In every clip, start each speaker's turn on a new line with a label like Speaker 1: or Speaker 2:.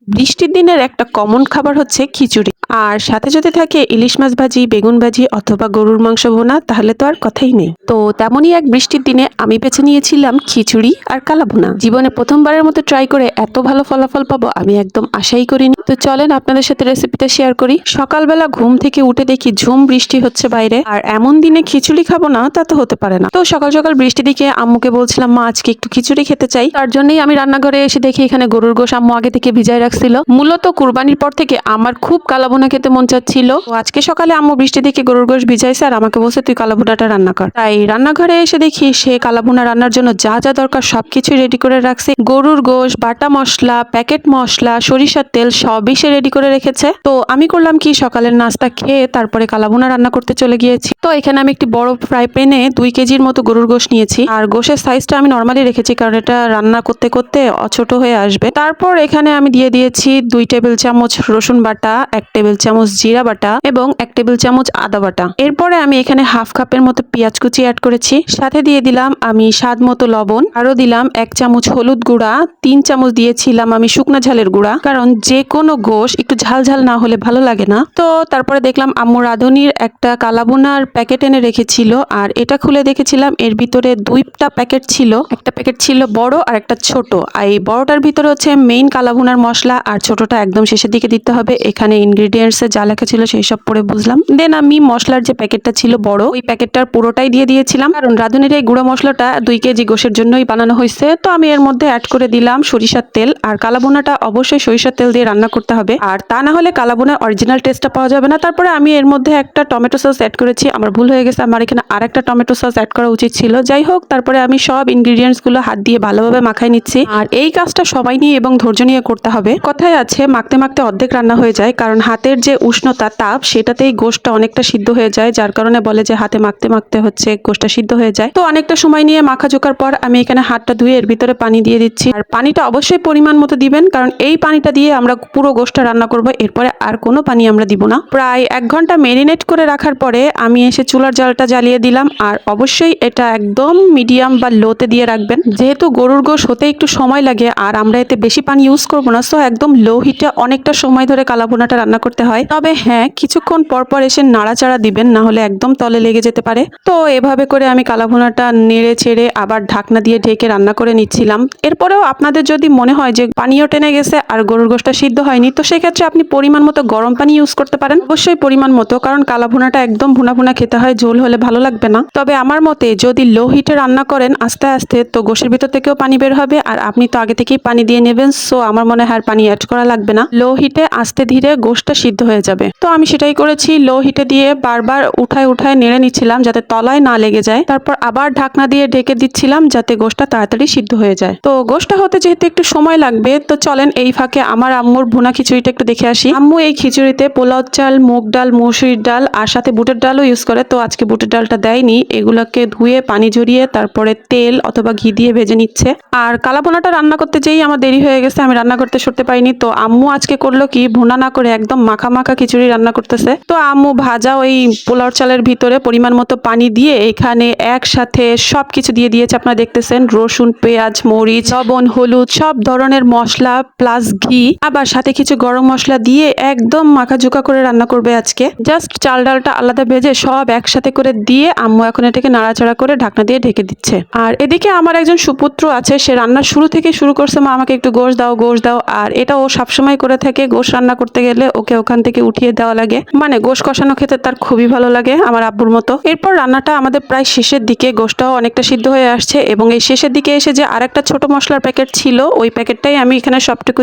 Speaker 1: বৃষ্টির দিনের একটা কমন খাবার হচ্ছে খিচুড়ি। আর সাথে যদি থাকে ইলিশ মাছ ভাজি, বেগুন ভাজি অথবা গরুর মাংস ভুনা, তাহলে তো আর কথাই নেই। তো তেমনই এক বৃষ্টির দিনে আমি বেছে নিয়েছিলাম খিচুড়ি আর কালা ভুনা। জীবনে প্রথমবারের মতো ট্রাই করে এত ভালো ফলাফল পাবো আমি একদম আশাই করিনি। তো চলেন আপনাদের সাথে রেসিপিটা শেয়ার করি। সকালবেলা ঘুম থেকে উঠে দেখি ঝুম বৃষ্টি হচ্ছে বাইরে, আর এমন দিনে খিচুড়ি খাবো না তা তো হতে পারে না। তো সকাল সকাল বৃষ্টি দেখে আম্মুকে বলছিলাম, মা আজকে একটু খিচুড়ি খেতে চাই। তার জন্যই আমি রান্নাঘরে এসে দেখি এখানে গরুর গোশ আম্মু আগে থেকে ভিজায় রাখছিল। মূলত কুরবানির পর থেকে আমার খুব কালাভুনা খেতে মন চাচ্ছিল। তো আজকে সকালে আম্মু বৃষ্টি দেখে গরুর গোশ ভিজাইছে আর আমাকে বলছে তুই কালাভুনাটা রান্না কর। তাই রান্নাঘরে এসে দেখি সে কালাভুনা রান্নার জন্য যা যা দরকার সবকিছু রেডি করে রাখছে। গরুর গোশ, বাটা মশলা, প্যাকেট মশলা, সরিষার তেল সবই সে রেডি করে রেখেছে। তো আমি করলাম কি, সকালের নাস্তা খেয়ে তারপরে কালাভুনা রান্না করতে চলে গিয়েছি। তো এখানে আমি একটি বড় ফ্রাই প্যানে 2 কেজির মতো গরুর গোশ নিয়েছি। আর গোশের সাইজটা আমি নর্মালি রেখেছি কারণ এটা রান্না করতে করতে ছোট হয়ে আসবে। তারপর এখানে আমি দিয়ে দিয়েছি 2 টেবিল চামচ রসুন বাটা, 1 টেবিল চামচ জিরা বাটা এবং 1 টেবিল চামচ আদা বাটা। এরপরে আমি এখানে হাফ কাপের মতো পেঁয়াজ কুচি অ্যাড করেছি। সাথে দিয়ে দিলাম আমি স্বাদ মতো লবণ, আরো দিলাম 1 চামচ হলুদ গুঁড়া, 3 চামচ দিয়েছিলাম আমি শুকনো ঝালের গুঁড়া, কারণ যে কোনো গোশ একটু ঝাল ঝাল না হলে ভালো লাগে না। তো তারপরে দেখলাম আম্মু রাঁধুনির একটা কালাভুনার প্যাকেট এনে রেখেছিল, আর এটা খুলে দেখেছিলাম এর ভিতরে 2টা প্যাকেট ছিল। একটা প্যাকেট ছিল বড় আর একটা ছোট। আর এই বড়টার ভিতরে হচ্ছে মেইন কালাভুনার মশলা, আর ছোটটা একদম শেষের দিকে দিতে হবে। এখানে ইনগ্রেডিয়েন্টস এ যা লেখা ছিল সেই সব পরে বুঝলাম। দেন আমি মশলার যে প্যাকেটটা ছিল বড়, ওই প্যাকেটটার পুরোটাই দিয়ে দিয়েছিলাম, কারণ রাঁধুনির এই গুঁড়ো মশলাটা 2 কেজি গোশের জন্যই বানানো হয়েছে। তো আমি এর মধ্যে অ্যাড করে দিলাম সরিষার তেল। আর কালাভুনাটা অবশ্যই সরিষার তেল দিয়ে রান্না করতে হবে, আর তা না হলে কালাভুনার অরিজিনাল টেস্টটা পাওয়া যাবে না। তারপরে আমি এর মধ্যে একটা টমেটো সস অ্যাড করেছি। আমার ভুল হয়ে গেছে, আমার এখানে আরেকটা টমেটো সস অ্যাড করা উচিত ছিল। যাই হোক, তারপরে আমি সব ইনগ্রেডিয়েন্টস গুলো হাত দিয়ে ভালোভাবে মাখাই নিচ্ছি। আর এই কাজটা সবাই নিয়ে এবং ধৈর্য নিয়ে করতে হবে। কথায় আছে মাখতে মাখতে অর্ধেক রান্না হয়ে যায়, কারণ হাতের যে উষ্ণতা তাপ সেটাতেই গোশটা অনেকটা সিদ্ধ হয়ে যায়, যার কারণে বলে যে হাতে মাখতে মাখতে হচ্ছে গোশটা সিদ্ধ হয়ে যায়। তো অনেকটা সময় নিয়ে মাখা ঝোকার পর আমি এখানে হাতটা ধুয়ে এর ভিতরে পানি দিয়ে দিচ্ছি। আর পানিটা অবশ্যই পরিমাণ মতো দিবেন, কারণ এই পানিটা দিয়ে আমরা পুরো গোশটা রান্না করব, এরপরে আর কোনো পানি আমরা দিব না। প্রায় 1 ঘন্টা মেরিনেট করে রাখার পরে আমি এসে চুলার জালটা জ্বালিয়ে দিলাম। আর অবশ্যই এটা একদম মিডিয়াম বা লোতে দিয়ে রাখবেন, যেহেতু গরুর গোশ হতে একটু সময় লাগে আর আমরা এতে বেশি পানি ইউজ করবো না। সো একদম লো হিটে অনেকটা সময় ধরে কালাভুনাটা রান্না করতে হয়। তবে হ্যাঁ, কিছুক্ষণ পর পর এসে নাড়াচাড়া দিবেন, না হলে একদম তলে লেগে যেতে পারে। তো এভাবে করে আমি কালাভুনাটা নেড়ে ছেড়ে আবার ঢাকনা দিয়ে ঢেকে রান্না করে নিচ্ছিলাম। এরপরেও আপনাদের যদি মনে হয় যে পানিও টেনে গেছে আর গরুর গোশটা সিদ্ধ হয়নি, তো সেক্ষেত্রে আপনি পরিমাণ মতো গরম পানি ইউজ করতে পারেন। অবশ্যই পরিমাণ মতো, কারণ কালাভুনাটা একদম ভুনা ভুনা খেতে হয়, ঝোল হলে ভালো লাগবে না। তবে আমার মতে যদি লো হিটে রান্না করেন আস্তে আস্তে, তো গোশের ভিতর থেকেও পানি বের হবে, আর আপনি তো আগে থেকেই পানি দিয়ে নেবেন। সো আমার মনে হয় আর পানি অ্যাড করা লাগবে না। লো হিটে আস্তে ধীরে গোশটা সিদ্ধ হয়ে যাবে। তো আমি সেটাই করেছি, লো হিটে দিয়ে বারবার উঠায় উঠায় নেড়ে নিচ্ছিলাম যাতে তলায় না লেগে যায়। তারপর আবার ঢাকনা দিয়ে ঢেকে দিচ্ছিলাম যাতে গোশটা তাড়াতাড়ি সিদ্ধ হয়ে যায়। তো গোশটা হতে যেহেতু একটু সময় লাগবে, তো চলেন এই ফাঁকে আমার আম্মুর ভুনা খিচুড়িটা একটু দেখে আসি। আম্মু এই খিচুড়িতে পোলাও চাল, মুগ ডাল, মসুরির ডাল আর সাথে বুটের ডালও ইউজ করে। তো আজকে বুটের ডালটা দেয়নি, এগুলোকে ধুয়ে পানি ঝরিয়ে তারপরে তেল অথবা ঘি দিয়ে ভেজে নিচ্ছে। আর কালাভুনাটা রান্না করতে যেই আমার দেরি হয়ে গেছে, আমি রান্না করতে সরতে পারিনি। তো আম্মু আজকে করলো কি, ভুনা না করে একদম মাখা মাখা খিচুড়ি রান্না করতেছে। তো আম্মু ভাজা ওই পোলাও চালের ভিতরে পরিমাণ মতো পানি দিয়ে এখানে একসাথে সবকিছু দিয়ে দিয়েছে। আপনারা দেখতেছেন রসুন, পেঁয়াজ, মরিচ, লবণ, হলুদ, সব ধরনের মশলা প্লাস ঘি, আবার সাথে কিছু গরম মশলা দিয়ে একদম মাখা ঝোকা করে রান্না করবে আজকে। জাস্ট চাল ডালটা আলাদা ভেজে সব একসাথে করে দিয়ে আম্মু এখন এটাকে নাড়াচাড়া করে ঢাকনা দিয়ে ঢেকে দিচ্ছে। আর এদিকে আমার একজন সুপুত্র আছে, সে রান্নার শুরু থেকে শুরু করছে, মা আমাকে একটু গোশ দাও গোশ দাও। আর এটা ও সবসময় করে থাকে, গোশ রান্না করতে গেলে ওকে ওখান থেকে উঠিয়ে দেওয়া লাগে। মানে গোশ কষানো খেতে তার খুবই ভালো লাগে, আমার আব্বুর মতো। এরপর রান্নাটা আমাদের প্রায় শেষের দিকে, গোশটাও অনেকটা সিদ্ধ হয়ে আসছে এবং এই শেষের দিকে এসে যে আরেকটা ছোট মশলার প্যাকেট ছিল, ওই প্যাকেটটাই আমি এখানে সবটুকু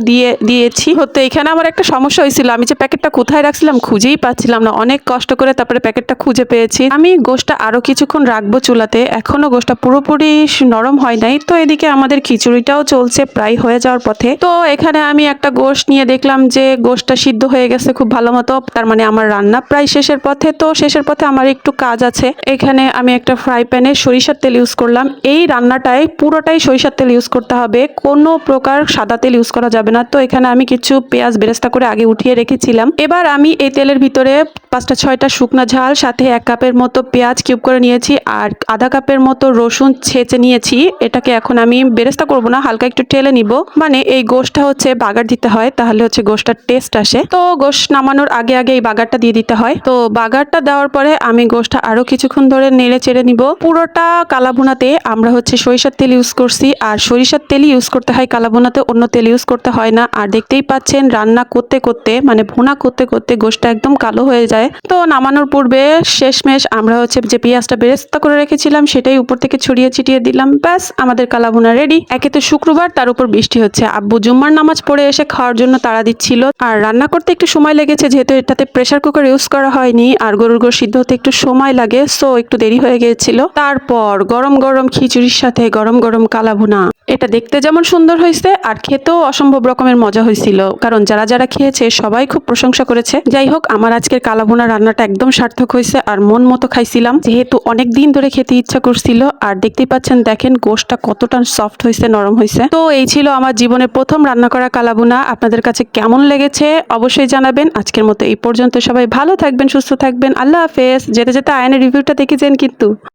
Speaker 1: দিয়েছি। তো এখানে আমার একটা সমস্যা হয়েছিল, আমি যে প্যাকেটটা কোথায় রাখছিলাম খুঁজেই পাচ্ছিলাম না। অনেক কষ্ট করে তারপরে প্যাকেটটা খুঁজে পেয়েছি। আমি গোশটা আরো কিছুক্ষণ রাখবো চুলাতে, এখনো গোশটা পুরোপুরি নরম হয় নাই। তো এদিকে আমাদের খিচুড়িটাও চলছে প্রায় হয়ে যাওয়ার পথে। তো এখানে আমি একটা গোশ নিয়ে দেখলাম যে গোশটা সিদ্ধ হয়ে গেছে খুব ভালো মতো, তার মানে আমার রান্না প্রায় শেষের পথে। তো শেষের পথে আমার একটু কাজ আছে। এখানে আমি একটা ফ্রাই প্যানে সরিষার তেল ইউজ করলাম। এই রান্নাটায় পুরোটাই সরিষার তেল ইউজ করতে হবে, কোনো প্রকার সাদা তেল ইউজ করা যাবে না। তো এখানে আমি কিছু পেঁয়াজ বেরেস্তা করে আগে উঠিয়ে রেখেছিলাম। এবার আমি এই তেলের ভিতরে 5-6টা শুকনা ঝাল, সাথে 1 কাপের মতো পেঁয়াজ কিউব করে নিয়েছি, আর আধা কাপের মতো রসুন ছেঁচে নিয়েছি। এটাকে এখন আমি বেরেস্তা করব না, হালকা একটু ঠেলে নিব। মানে এই গোশটা হচ্ছে বাগার দিতে হয়, তাহলে হচ্ছে গোশটার টেস্ট আসে। তো গোশ নামানোর আগে আগে এই বাগারটা দিয়ে দিতে হয়। তো বাগারটা দেওয়ার পরে আমি গোশটা আরো কিছুক্ষণ ধরে নেড়ে চেড়ে নিব। পুরোটা কালাভুনাতে আমরা হচ্ছে সরিষার তেল ইউজ করছি, আর সরিষার তেলই ইউজ করতে হয় কালাভুনাতে, অন্য তেল ইউজ করতে হয় না। আর দেখতেই পাচ্ছেন রান্না করতে করতে, মানে ভুনা করতে করতে গোশটা একদম কালো হয়ে যায়। তো নামানোর পূর্বে শেষমেশ আমরা হচ্ছে যে পেঁয়াজটা বেরেস্তা করে রেখেছিলাম সেটাই উপর থেকে ছড়িয়ে ছিটিয়ে দিলাম। ব্যাস, আমাদের কালাভুনা রেডি। একে তো শুক্রবার, তার উপর বৃষ্টি হচ্ছে। আব্বু জুম্মার নামাজ পড়ে এসে খাওয়ার জন্য তাড়া দিচ্ছিল। আর রান্না করতে একটু সময় লেগেছে, যেহেতু এটাতে প্রেসার কুকার ইউজ করা হয়নি, আর গরুর গোশত সিদ্ধ হতে একটু সময় লাগে, সো একটু দেরি হয়ে গিয়েছিল। তারপর গরম গরম খিচুড়ির সাথে গরম গরম কালাভুনা, এটা দেখতে যেমন সুন্দর হয়েছে আর খেতেও অসম্ভব রকমের মজা হয়েছিল, কারণ যারা যারা খেয়েছে সবাই খুব প্রশংসা করেছে। যাই হোক, আমার আজকের কালাভুনা রান্নাটা একদম সার্থক হয়েছে, আর মন মতো খাইছিলাম, যেহেতু অনেক দিন ধরে খেতে ইচ্ছা করছিল। আর দেখতেই পাচ্ছেন, দেখেন গোশটা কতটা সফট হয়েছে, নরম হয়েছে। তো এই ছিল আমার জীবনের প্রথম রান্না করা কালাভুনা। আপনাদের কাছে কেমন লেগেছে অবশ্যই জানাবেন। আজকের মতো এই পর্যন্ত। সবাই ভালো থাকবেন, সুস্থ থাকবেন। আল্লাহ হাফেজ। যেতে যেতে আয়নের রিভিউটা দেখে যান কিন্তু।